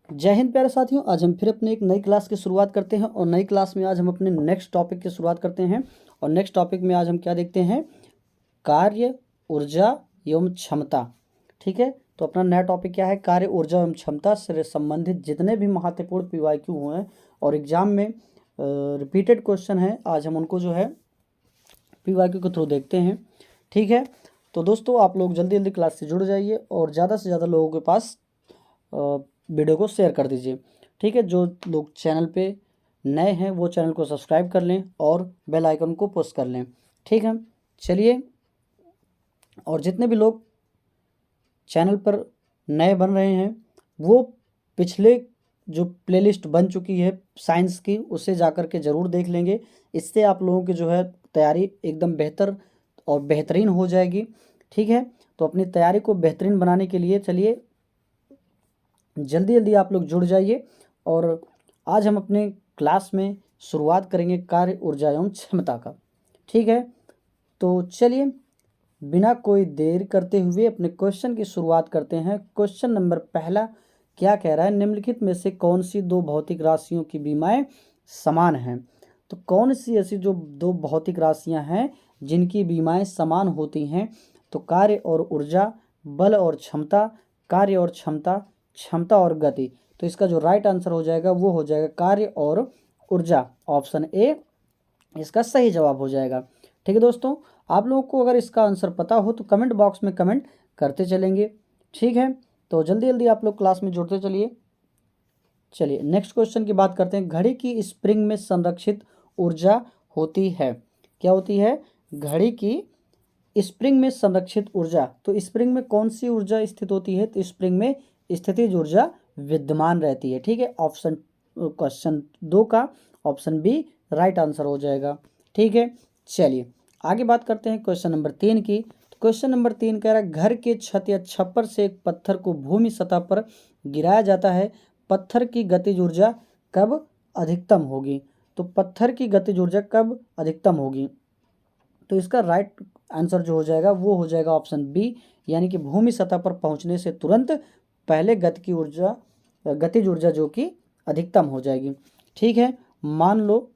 जय हिंद प्यारे साथियों, आज हम फिर अपने एक नई क्लास की शुरुआत करते हैं और नई क्लास में आज हम अपने नेक्स्ट टॉपिक की शुरुआत करते हैं। और नेक्स्ट टॉपिक में आज हम क्या देखते हैं, कार्य, ऊर्जा एवं क्षमता। ठीक है, तो अपना नया टॉपिक क्या है, कार्य, ऊर्जा एवं क्षमता से संबंधित जितने भी महत्वपूर्ण पीवाईक्यू हुए हैं और एग्जाम में रिपीटेड क्वेश्चन है, आज हम उनको जो है पीवाईक्यू के थ्रू देखते हैं। ठीक है, तो दोस्तों आप लोग जल्दी जल्दी क्लास से जुड़ जाइए और ज़्यादा से ज़्यादा लोगों के पास वीडियो को शेयर कर दीजिए। ठीक है, जो लोग चैनल पे नए हैं वो चैनल को सब्सक्राइब कर लें और बेल आइकन को पुश कर लें। ठीक है, चलिए, और जितने भी लोग चैनल पर नए बन रहे हैं वो पिछले जो प्लेलिस्ट बन चुकी है साइंस की उसे जाकर के ज़रूर देख लेंगे। इससे आप लोगों की जो है तैयारी एकदम बेहतर और बेहतरीन हो जाएगी। ठीक है, तो अपनी तैयारी को बेहतरीन बनाने के लिए चलिए जल्दी जल्दी आप लोग जुड़ जाइए। और आज हम अपने क्लास में शुरुआत करेंगे कार्य, ऊर्जा एवं क्षमता का। ठीक है, तो चलिए बिना कोई देर करते हुए अपने क्वेश्चन की शुरुआत करते हैं। क्वेश्चन नंबर पहला क्या कह रहा है, निम्नलिखित में से कौन सी दो भौतिक राशियों की बीमाएं समान हैं। तो कौन सी ऐसी जो दो भौतिक राशियां हैं जिनकी बीमाएं समान होती हैं, तो कार्य और ऊर्जा, बल और क्षमता, कार्य और क्षमता, क्षमता और गति। तो इसका जो राइट आंसर हो जाएगा वो हो जाएगा कार्य और ऊर्जा। ऑप्शन ए इसका सही जवाब हो जाएगा। ठीक है दोस्तों, आप लोगों को अगर इसका आंसर पता हो तो कमेंट बॉक्स में कमेंट करते चलेंगे। ठीक है, तो जल्दी जल्दी आप लोग क्लास में जुड़ते चलिए। चलिए नेक्स्ट क्वेश्चन की बात करते हैं। घड़ी की स्प्रिंग में संरक्षित ऊर्जा होती है, क्या होती है, घड़ी की स्प्रिंग में संरक्षित ऊर्जा। तो स्प्रिंग में कौन सी ऊर्जा स्थित होती है, तो स्प्रिंग में स्थितिज ऊर्जा विद्यमान रहती है। ठीक है, ऑप्शन क्वेश्चन 2 का ऑप्शन बी राइट आंसर हो जाएगा। ठीक है, चलिए आगे बात करते हैं क्वेश्चन नंबर 3 की। तो क्वेश्चन नंबर 3 कह रहा है, घर के छत या छप्पर से एक पत्थर को भूमि सतह पर गिराया जाता है, पत्थर की गतिज ऊर्जा कब अधिकतम होगी। तो पत्थर की गतिज ऊर्जा कब अधिकतम होगी, तो इसका राइट आंसर जो हो जाएगा वो हो जाएगा ऑप्शन बी, यानी कि भूमि सतह पर पहुंचने से तुरंत पहले गतिज ऊर्जा जो कि अधिकतम हो जाएगी। ठीक है, मान लो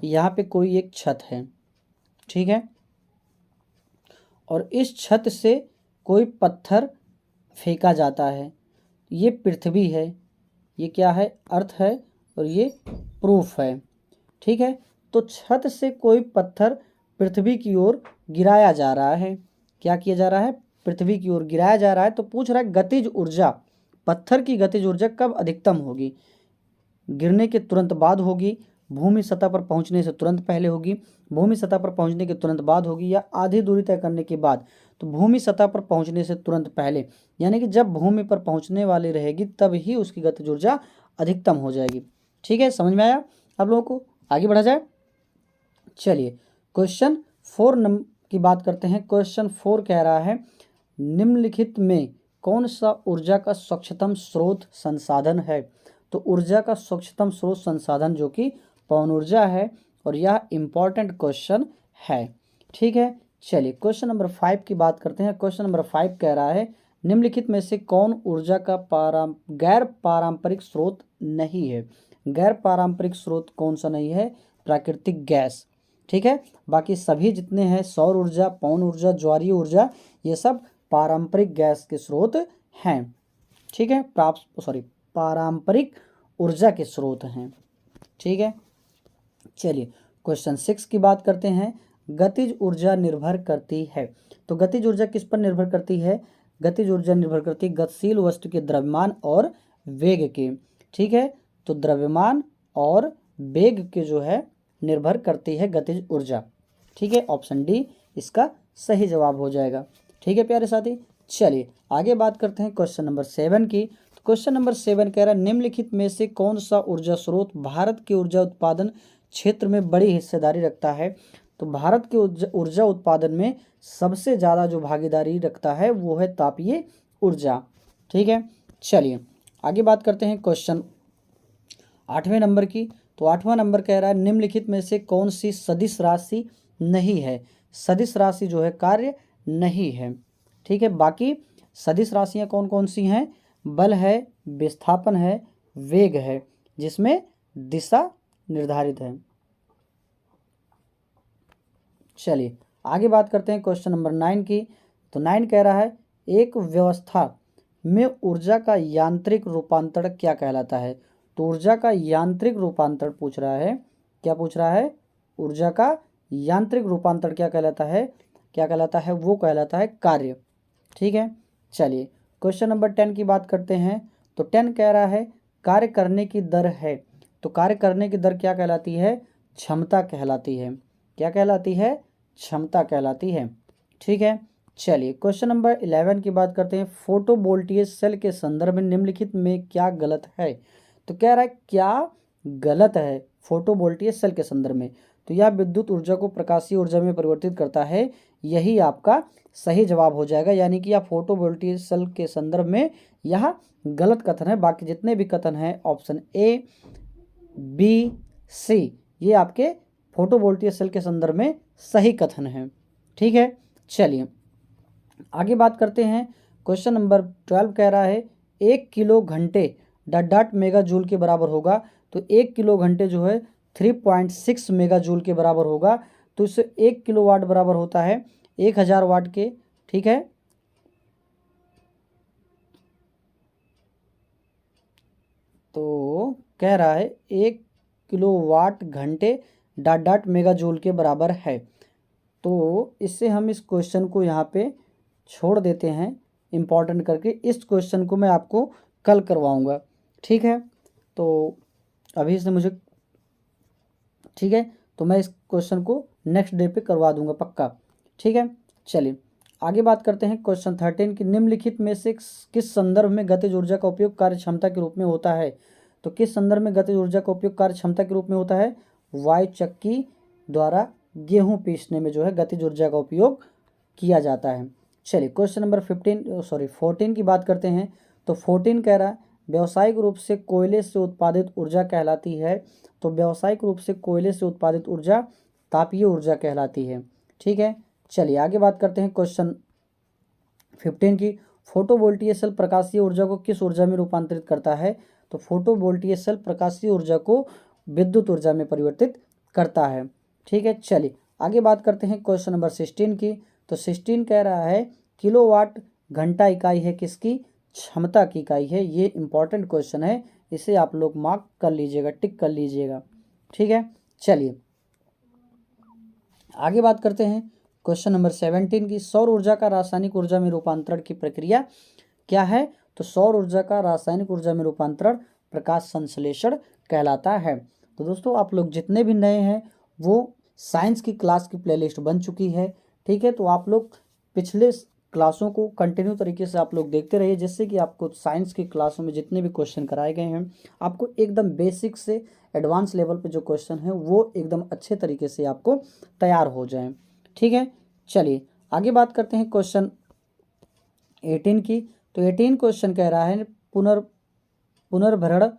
यहाँ पे कोई एक छत है, ठीक है, और इस छत से कोई पत्थर फेंका जाता है। ये पृथ्वी है, ये क्या है, अर्थ है, और ये प्रूफ है। ठीक है, तो छत से कोई पत्थर पृथ्वी की ओर गिराया जा रहा है, क्या किया जा रहा है, पृथ्वी की ओर गिराया जा रहा है। तो पूछ रहा है गतिज ऊर्जा, पत्थर की गतिज ऊर्जा कब अधिकतम होगी, गिरने के तुरंत बाद होगी, भूमि सतह पर पहुंचने से तुरंत पहले होगी, भूमि सतह पर पहुंचने के तुरंत बाद होगी, या आधी दूरी तय करने के बाद। तो भूमि सतह पर पहुंचने से तुरंत पहले, यानी कि जब भूमि पर पहुंचने वाली रहेगी तब ही उसकी गतिज ऊर्जा अधिकतम हो जाएगी। ठीक है, समझ में आया आप लोगों को, आगे बढ़ा जाए। चलिए क्वेश्चन 4 की बात करते हैं। क्वेश्चन 4 कह रहा है, निम्नलिखित में कौन सा ऊर्जा का स्वच्छतम स्रोत संसाधन है। तो ऊर्जा का स्वच्छतम स्रोत संसाधन जो कि पवन ऊर्जा है, और यह इंपॉर्टेंट क्वेश्चन है। ठीक है, चलिए क्वेश्चन नंबर 5 की बात करते हैं। क्वेश्चन नंबर 5 कह रहा है, निम्नलिखित में से कौन ऊर्जा का गैर पारंपरिक स्रोत नहीं है। गैर पारंपरिक स्रोत कौन सा नहीं है, प्राकृतिक गैस। ठीक है, बाकी सभी जितने हैं सौर ऊर्जा, पवन ऊर्जा, ज्वारीय ऊर्जा, ये सब पारंपरिक गैस के स्रोत हैं। ठीक है, पारंपरिक ऊर्जा के स्रोत हैं। ठीक है, चलिए क्वेश्चन 6 की बात करते हैं। गतिज ऊर्जा निर्भर करती है, तो गतिज ऊर्जा किस पर निर्भर करती है, गतिज ऊर्जा निर्भर करती है गतिशील वस्तु के द्रव्यमान और वेग के। ठीक है, तो द्रव्यमान और वेग के जो है निर्भर करती है गतिज ऊर्जा। ठीक है, ऑप्शन डी इसका सही जवाब हो जाएगा। ठीक है प्यारे साथी, चलिए आगे बात करते हैं क्वेश्चन नंबर 7 की। तो क्वेश्चन नंबर 7 कह रहा है, निम्नलिखित में से कौन सा ऊर्जा स्रोत भारत के ऊर्जा उत्पादन क्षेत्र में बड़ी हिस्सेदारी रखता है। तो भारत के ऊर्जा उत्पादन में सबसे ज़्यादा जो भागीदारी रखता है वो है तापीय ऊर्जा। ठीक है, चलिए आगे बात करते हैं क्वेश्चन 8वें नंबर की। तो 8वां नंबर कह रहा है, निम्नलिखित में से कौन सी सदिश राशि नहीं है। सदिश राशि जो है कार्य नहीं है। ठीक है, बाकी सदिश राशियाँ कौन कौन सी हैं, बल है, विस्थापन है, वेग है, जिसमें दिशा निर्धारित है। चलिए आगे बात करते हैं क्वेश्चन नंबर 9 की। तो 9 कह रहा है एक व्यवस्था में ऊर्जा का यांत्रिक रूपांतरण क्या कहलाता है। तो ऊर्जा का यांत्रिक रूपांतरण पूछ रहा है, क्या पूछ रहा है, ऊर्जा का यांत्रिक रूपांतरण क्या कहलाता है, क्या कहलाता है, वो कहलाता है कार्य। ठीक है, चलिए क्वेश्चन नंबर 10 की बात करते हैं। तो 10 कह रहा है कार्य करने की दर है। तो कार्य करने की दर क्या कहलाती है, क्षमता कहलाती है। क्या कहलाती है, क्षमता कहलाती है। ठीक है, चलिए क्वेश्चन नंबर 11 की बात करते हैं। फोटोवोल्टिक सेल के संदर्भ में निम्नलिखित में क्या गलत है। तो कह रहा है क्या गलत है फोटोवोल्टिक सेल के संदर्भ में। तो यह विद्युत ऊर्जा को प्रकाशीय ऊर्जा में परिवर्तित करता है, यही आपका सही जवाब हो जाएगा। यानी कि यह फोटोवोल्टिक सेल के संदर्भ में यह गलत कथन है। बाकी जितने भी कथन हैं ऑप्शन ए, बी, सी, ये आपके फोटोवोल्टिक सेल के संदर्भ में सही कथन है। ठीक है, चलिए आगे बात करते हैं। क्वेश्चन नंबर 12 कह रहा है 1 किलो घंटे डॉट मेगा जूल के बराबर होगा। तो 1 किलो घंटे जो है 3.6 मेगा जूल के बराबर होगा। तो इससे 1 किलो वाट बराबर होता है 1000 वाट के। ठीक है, तो कह रहा है 1 किलो वाट घंटे डॉट मेगा जूल के बराबर है। तो इससे हम इस क्वेश्चन को यहाँ पे छोड़ देते हैं इम्पॉर्टेंट करके। इस क्वेश्चन को मैं आपको कल करवाऊँगा। ठीक है, तो अभी से मुझे, ठीक है, तो मैं इस क्वेश्चन को नेक्स्ट डे पे करवा दूंगा पक्का। ठीक है, चलिए आगे बात करते हैं क्वेश्चन 13 की। निम्नलिखित में से किस संदर्भ में गतिज ऊर्जा का उपयोग कार्य क्षमता के रूप में होता है। तो किस संदर्भ में गतिज ऊर्जा का उपयोग कार्य क्षमता के रूप में होता है, वायु चक्की द्वारा गेहूं पीसने में जो है गतिज ऊर्जा का उपयोग किया जाता है। चलिए क्वेश्चन नंबर 14 की बात करते हैं। तो 14 कह रहा है व्यावसायिक रूप से कोयले से उत्पादित ऊर्जा कहलाती है। तो व्यावसायिक रूप से कोयले से उत्पादित ऊर्जा तापीय ऊर्जा कहलाती है। ठीक है, चलिए आगे बात करते हैं क्वेश्चन 15 की। फोटोवोल्टिक सेल प्रकाशीय ऊर्जा को किस ऊर्जा में रूपांतरित करता है। तो फोटोवोल्टिक सेल प्रकाशीय ऊर्जा को विद्युत ऊर्जा में परिवर्तित करता है। ठीक है, चलिए आगे बात करते हैं क्वेश्चन नंबर 16 की। तो 16 कह रहा है किलोवाट घंटा इकाई है किसकी, क्षमता की इकाई है। ये इंपॉर्टेंट क्वेश्चन है, इसे आप लोग मार्क कर लीजिएगा, टिक कर लीजिएगा। ठीक है, चलिए आगे बात करते हैं क्वेश्चन नंबर 17 की। सौर ऊर्जा का रासायनिक ऊर्जा में रूपांतरण की प्रक्रिया क्या है। तो सौर ऊर्जा का रासायनिक ऊर्जा में रूपांतरण प्रकाश संश्लेषण कहलाता है। तो दोस्तों आप लोग जितने भी नए हैं वो साइंस की क्लास की प्लेलिस्ट बन चुकी है। ठीक है, तो आप लोग पिछले क्लासों को कंटिन्यू तरीके से आप लोग देखते रहिए, जिससे कि आपको साइंस की क्लासों में जितने भी क्वेश्चन कराए गए हैं आपको एकदम बेसिक से एडवांस लेवल पे जो क्वेश्चन है वो एकदम अच्छे तरीके से आपको तैयार हो जाएं। ठीक है, चलिए आगे बात करते हैं क्वेश्चन 18 की। तो 18 क्वेश्चन कह रहा है पुनर्भरण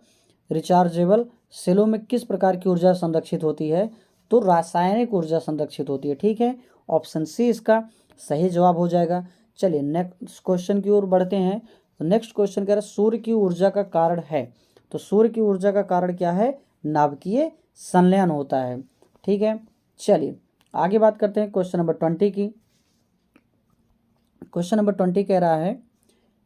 रिचार्जेबल सेलों में किस प्रकार की ऊर्जा संरक्षित होती है। तो रासायनिक ऊर्जा संरक्षित होती है। ठीक है, ऑप्शन सी इसका सही जवाब हो जाएगा। चलिए नेक्स्ट क्वेश्चन की ओर बढ़ते हैं। तो नेक्स्ट क्वेश्चन कह रहा है सूर्य की ऊर्जा का कारण है। तो सूर्य की ऊर्जा का कारण क्या है, नाभिकीय संलयन होता है। ठीक है, चलिए आगे बात करते हैं क्वेश्चन नंबर 20 की। क्वेश्चन नंबर 20 कह रहा है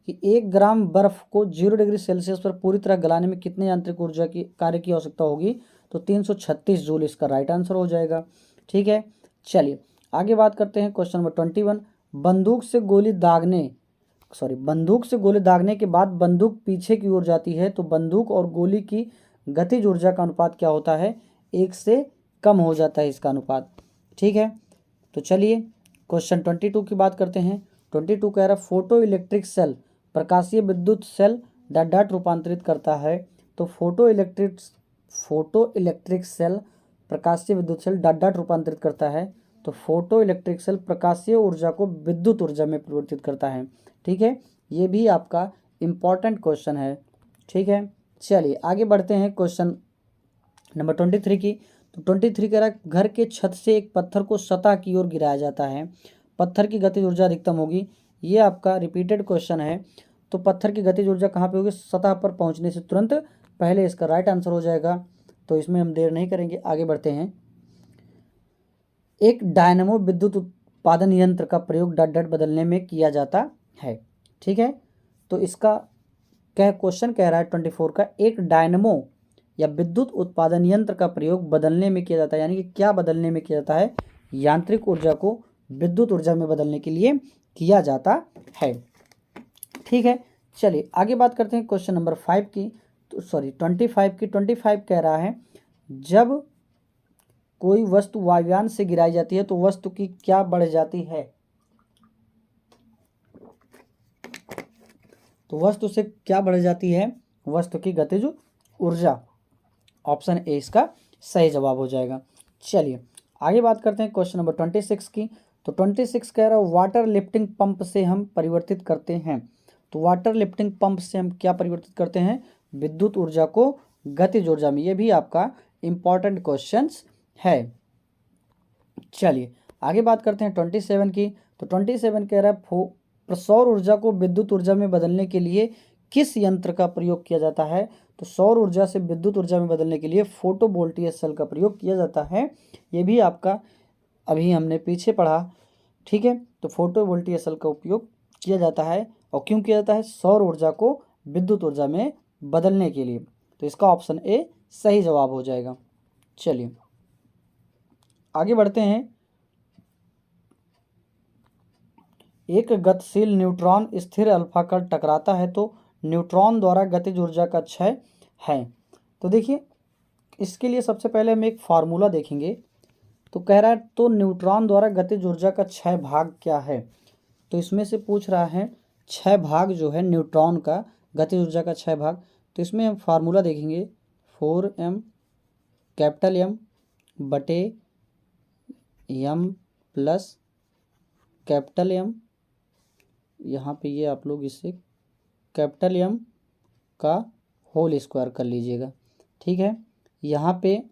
कि 1 ग्राम बर्फ को 0 डिग्री सेल्सियस पर पूरी तरह गलाने में कितने यांत्रिक ऊर्जा की कार्य की आवश्यकता होगी। तो 336 जूल इसका राइट आंसर हो जाएगा। ठीक है, चलिए आगे बात करते हैं क्वेश्चन नंबर 21। बंदूक से गोली दागने के बाद बंदूक पीछे की ओर जाती है तो बंदूक और गोली की गतिज ऊर्जा का अनुपात क्या होता है, 1 से कम हो जाता है इसका अनुपात। ठीक है, तो चलिए क्वेश्चन 22 की बात करते हैं। 22 कह रहा है फोटो इलेक्ट्रिक सेल प्रकाशीय विद्युत सेल डॉट रूपांतरित करता है। तो फोटो इलेक्ट्रिक सेल प्रकाशीय विद्युत सेल डॉट रूपांतरित करता है। तो फोटो इलेक्ट्रिक सेल प्रकाशीय ऊर्जा को विद्युत ऊर्जा में परिवर्तित करता है। ठीक है, ये भी आपका इम्पॉर्टेंट क्वेश्चन है। ठीक है, चलिए आगे बढ़ते हैं क्वेश्चन नंबर 23 की। तो 23 कह रहा है घर के छत से एक पत्थर को सतह की ओर गिराया जाता है, पत्थर की गतिज ऊर्जा अधिकतम होगी। ये आपका रिपीटेड क्वेश्चन है। तो पत्थर की गतिज ऊर्जा कहाँ पे होगी, सतह पर पहुंचने से तुरंत पहले, इसका राइट आंसर हो जाएगा। तो इसमें हम देर नहीं करेंगे, आगे बढ़ते हैं। एक डायनेमो विद्युत उत्पादन यंत्र का प्रयोग डॉट डॉट बदलने में किया जाता है। ठीक है, तो इसका क्या क्वेश्चन कह रहा है 24 का, एक डायनेमो या विद्युत उत्पादन यंत्र का प्रयोग बदलने में किया जाता है, यानी कि क्या बदलने में किया जाता है, यांत्रिक ऊर्जा को विद्युत ऊर्जा में बदलने के लिए किया जाता है। ठीक है, चलिए आगे बात करते हैं क्वेश्चन नंबर 5 की, तो सॉरी 25 की। 25 कह रहा है, जब कोई वस्तु वायुयान से गिराई जाती है तो वस्तु की क्या बढ़ जाती है, तो वस्तु से क्या बढ़ जाती है, वस्तु की गतिज ऊर्जा। ऑप्शन ए इसका सही जवाब हो जाएगा। चलिए आगे बात करते हैं क्वेश्चन नंबर 26 की। तो 26 कह रहा है, वाटर लिफ्टिंग पंप से हम परिवर्तित करते हैं। तो वाटर लिफ्टिंग पंप से हम क्या परिवर्तित करते हैं, विद्युत ऊर्जा को गतिज ऊर्जा में। ये भी आपका इंपॉर्टेंट क्वेश्चन है। चलिए आगे बात करते हैं 27 की। तो 27 कह रहा है, सौर ऊर्जा को विद्युत ऊर्जा में बदलने के लिए किस यंत्र का प्रयोग किया जाता है। तो सौर ऊर्जा से विद्युत ऊर्जा में बदलने के लिए फोटोवोल्टिक सेल का प्रयोग किया जाता है। ये भी आपका अभी हमने पीछे पढ़ा। ठीक है, तो फोटोवोल्टिक सेल का उपयोग किया जाता है, और क्यों किया जाता है, सौर ऊर्जा को विद्युत ऊर्जा में बदलने के लिए। तो इसका ऑप्शन ए सही जवाब हो जाएगा। चलिए आगे बढ़ते हैं। एक गतिशील न्यूट्रॉन स्थिर अल्फा का टकराता है तो न्यूट्रॉन द्वारा गतिज ऊर्जा का क्षय है। तो देखिए इसके लिए सबसे पहले हम एक फार्मूला देखेंगे। तो कह रहा है, तो न्यूट्रॉन द्वारा गतिज ऊर्जा का क्षय भाग क्या है। तो इसमें से पूछ रहा है क्षय भाग जो है न्यूट्रॉन का, गतिज ऊर्जा का क्षय भाग। तो इसमें हम फार्मूला देखेंगे, 4m कैपिटल M बटे m प्लस कैपिटल M, यहाँ पे ये आप लोग इसे कैपिटल M का होल स्क्वायर कर लीजिएगा। ठीक है, यहाँ पे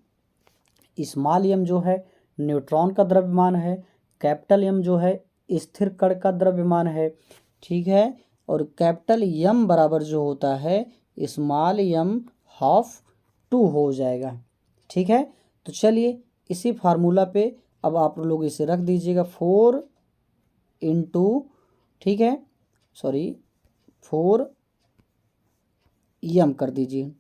स्मॉल m जो है न्यूट्रॉन का द्रव्यमान है, कैपिटल M जो है स्थिर कण का द्रव्यमान है। ठीक है, और कैपिटल M बराबर जो होता है स्मॉल m हाफ 2 हो जाएगा। ठीक है, तो चलिए इसी फार्मूला पे अब आप लोग इसे रख दीजिएगा, 4 इंटू, ठीक है, सॉरी 4m कर दीजिए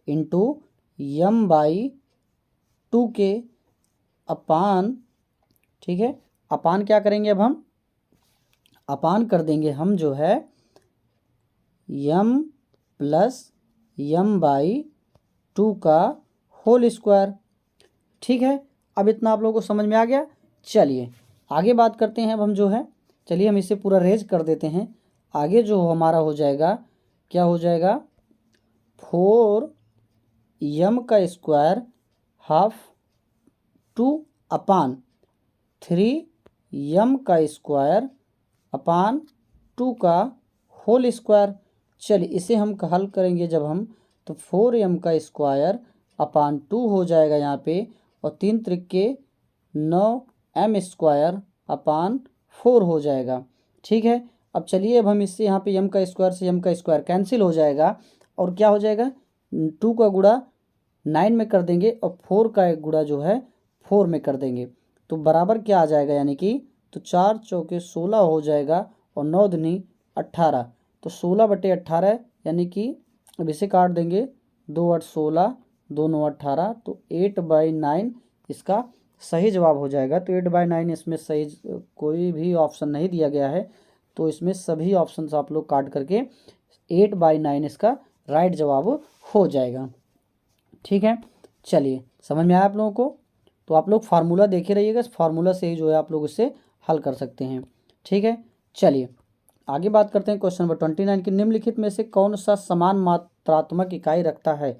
इंटू m/2 के अपान, ठीक है, अपान क्या करेंगे, अब हम अपान कर देंगे हम जो है m प्लस m/2 का होल स्क्वायर। ठीक है, अब इतना आप लोगों को समझ में आ गया। चलिए आगे बात करते हैं अब हम जो है, चलिए हम इसे पूरा रेज कर देते हैं। आगे जो हमारा हो जाएगा, क्या हो जाएगा, 4m का स्क्वायर हाफ 2 अपान 3m का स्क्वायर अपान 2 का होल स्क्वायर। चलिए इसे हम हल करेंगे जब हम, तो 4m का स्क्वायर अपान 2 हो जाएगा यहाँ पे, और 3 त्रिके 9m स्क्वायर अपान 4 हो जाएगा। ठीक है, अब चलिए अब हम इससे यहाँ पे m का स्क्वायर से m का स्क्वायर कैंसिल हो जाएगा, और क्या हो जाएगा, 2 का गुणा 9 में कर देंगे और 4 का गुणा जो है 4 में कर देंगे, तो बराबर क्या आ जाएगा, यानी कि तो 4 चौके 16 हो जाएगा और 9 दूनी 18, तो 16/18, यानी कि अब इसे काट देंगे, 2 8 16, 2 9 18, तो 8/9 इसका सही जवाब हो जाएगा। तो 8/9 इसमें सही कोई भी ऑप्शन नहीं दिया गया है, तो इसमें सभी ऑप्शंस आप लोग काट करके 8/9 इसका राइट जवाब हो जाएगा। ठीक है, चलिए समझ में आया आप लोगों को। तो आप लोग फार्मूला देखे रहिएगा, इस फार्मूला से ही जो है आप लोग इसे हल कर सकते हैं। ठीक है, चलिए आगे बात करते हैं क्वेश्चन नंबर 29 की। निम्नलिखित में से कौन सा समान मात्रात्मक इकाई रखता है।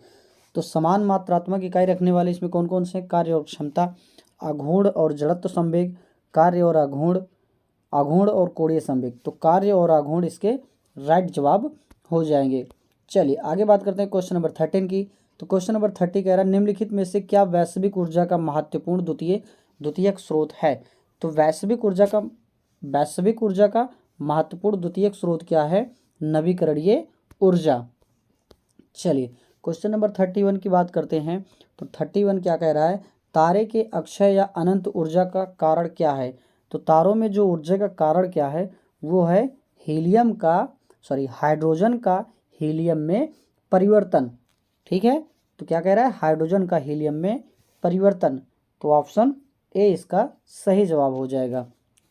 तो समान मात्रात्मक इकाई रखने वाले इसमें कौन कौन से, कार्य और क्षमता, आघूर्ण और जड़त्व संवेग, कार्य और आघूर्ण, आघूर्ण और कोणीय संवेग। तो कार्य और आघूर्ण इसके राइट जवाब हो जाएंगे। चलिए आगे बात करते हैं क्वेश्चन नंबर 13 की। तो क्वेश्चन नंबर 30 कह रहा है, निम्नलिखित में से क्या वैश्विक ऊर्जा का महत्वपूर्ण द्वितीयक स्रोत है। तो वैश्विक ऊर्जा का महत्वपूर्ण द्वितीयक स्रोत क्या है, नवीकरणीय ऊर्जा। चलिए क्वेश्चन नंबर 31 की बात करते हैं। तो 31 क्या कह रहा है, तारे के अक्षय या अनंत ऊर्जा का कारण क्या है। तो तारों में जो ऊर्जा का कारण क्या है वो है हाइड्रोजन का हीलियम में परिवर्तन। ठीक है, तो क्या कह रहा है, हाइड्रोजन का हीलियम में परिवर्तन। तो ऑप्शन ए इसका सही जवाब हो जाएगा।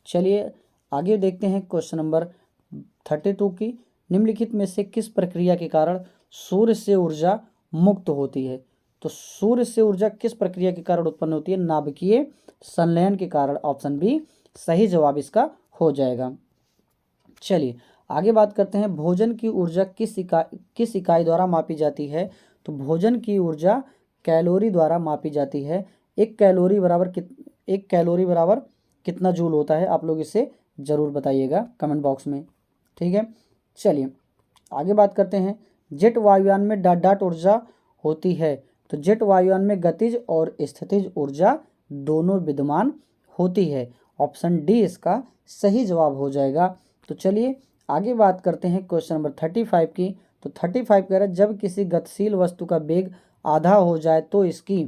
चलिए आगे देखते हैं क्वेश्चन नंबर 32 की। निम्नलिखित में से किस प्रक्रिया के कारण सूर्य से ऊर्जा मुक्त होती है। तो सूर्य से ऊर्जा किस प्रक्रिया के कारण उत्पन्न होती है, नाभिकीय संलयन के कारण। ऑप्शन बी सही जवाब इसका हो जाएगा। चलिए आगे बात करते हैं, भोजन की ऊर्जा किस इकाई द्वारा मापी जाती है। तो भोजन की ऊर्जा कैलोरी द्वारा मापी जाती है। एक कैलोरी बराबर कितना जूल होता है, आप लोग इसे ज़रूर बताइएगा कमेंट बॉक्स में। ठीक है, चलिए आगे बात करते हैं, जेट वायुयान में डाट ऊर्जा होती है। तो जेट वायुयान में गतिज और स्थितिज ऊर्जा दोनों विद्यमान होती है। ऑप्शन डी इसका सही जवाब हो जाएगा। तो चलिए आगे बात करते हैं क्वेश्चन नंबर 35 की। तो 35 कह रहा है, जब किसी गतिशील वस्तु का वेग आधा हो जाए तो इसकी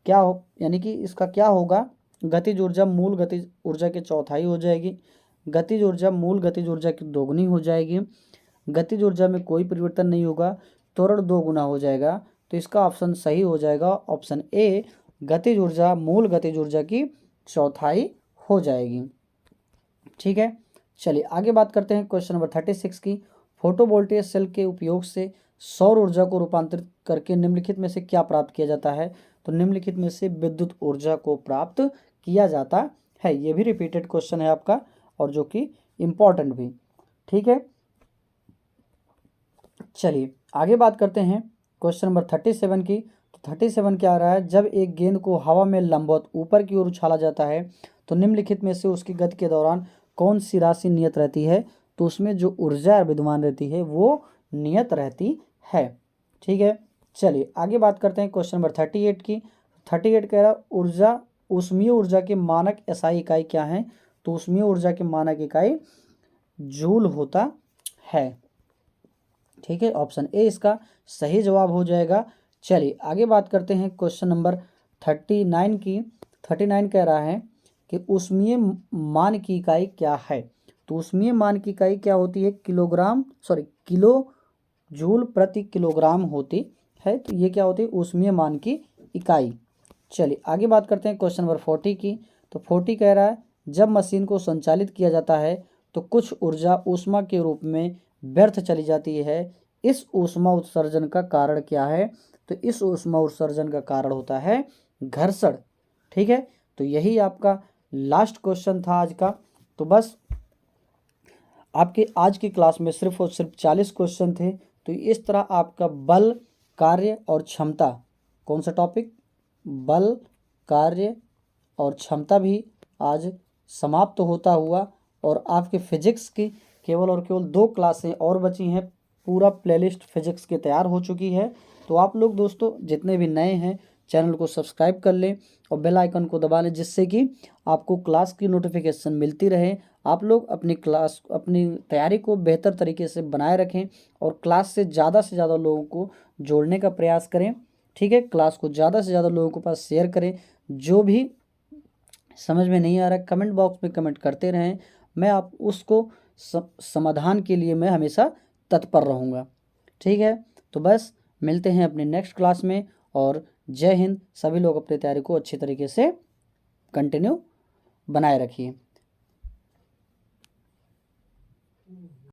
क्या हो, यानी कि इसका क्या होगा, गतिज ऊर्जा मूल गतिज ऊर्जा की चौथाई हो जाएगी, गतिज ऊर्जा मूल गतिज ऊर्जा की दोगुनी हो जाएगी, गतिज ऊर्जा में कोई परिवर्तन नहीं होगा, त्वरण 2 गुना हो जाएगा। तो इसका ऑप्शन सही हो जाएगा, ऑप्शन ए गतिज ऊर्जा मूल गतिज ऊर्जा की चौथाई हो जाएगी। ठीक है, चलिए आगे बात करते हैं क्वेश्चन नंबर 36 की। फोटोवोल्टेइक सेल के उपयोग से सौर ऊर्जा को रूपांतरित करके निम्नलिखित में से क्या प्राप्त किया जाता है। तो निम्नलिखित में से विद्युत ऊर्जा को प्राप्त किया जाता है। ये भी रिपीटेड क्वेश्चन है आपका और जो कि इम्पॉर्टेंट भी। ठीक है, चलिए आगे बात करते हैं क्वेश्चन नंबर 37 की। तो 37 क्या आ रहा है, जब एक गेंद को हवा में लंबवत ऊपर की ओर उछाला जाता है तो निम्नलिखित में से उसकी गति के दौरान कौन सी राशि नियत रहती है। तो उसमें जो ऊर्जा विद्यमान रहती है वो नियत रहती है। ठीक है, चलिए आगे बात करते हैं क्वेश्चन नंबर 38 की। 38 कह रहा है, ऊष्मीय ऊर्जा के मानक एसआई इकाई क्या है। तो ऊष्मीय ऊर्जा के मानक इकाई जूल होता है। ठीक है, ऑप्शन ए इसका सही जवाब हो जाएगा। चलिए आगे बात करते हैं क्वेश्चन नंबर 39 की। 39 कह रहा है कि ऊष्मीय मान की इकाई क्या है। तो ऊष्मीय मान की इकाई क्या होती है, किलो जूल प्रति किलोग्राम होती है। तो ये क्या होती है, ऊष्मीय मान की इकाई। चलिए आगे बात करते हैं क्वेश्चन नंबर 40 की। तो 40 कह रहा है, जब मशीन को संचालित किया जाता है तो कुछ ऊर्जा ऊष्मा के रूप में व्यर्थ चली जाती है। इस ऊष्मा उत्सर्जन का कारण क्या है। तो इस ऊष्मा उत्सर्जन का कारण होता है घर्षण। ठीक है, तो यही आपका लास्ट क्वेश्चन था आज का। तो बस आपके आज की क्लास में सिर्फ और सिर्फ 40 क्वेश्चन थे। तो इस तरह आपका बल, कार्य और क्षमता, कौन सा टॉपिक, बल, कार्य और क्षमता भी आज समाप्त होता हुआ और आपके फिजिक्स की केवल और केवल 2 क्लासें और बची हैं। पूरा प्लेलिस्ट फिजिक्स की तैयार हो चुकी है। तो आप लोग दोस्तों जितने भी नए हैं चैनल को सब्सक्राइब कर लें और बेल आइकन को दबा लें, जिससे कि आपको क्लास की नोटिफिकेशन मिलती रहे। आप लोग अपनी तैयारी को बेहतर तरीके से बनाए रखें और क्लास से ज़्यादा लोगों को जोड़ने का प्रयास करें। ठीक है, क्लास को ज़्यादा से ज़्यादा लोगों के पास शेयर करें। जो भी समझ में नहीं आ रहा कमेंट बॉक्स में कमेंट करते रहें, मैं आप उसको समाधान के लिए मैं हमेशा तत्पर रहूँगा। ठीक है, तो बस मिलते हैं अपने नेक्स्ट क्लास में और जय हिंद। सभी लोग अपनी तैयारी को अच्छी तरीके से कंटिन्यू बनाए रखिए।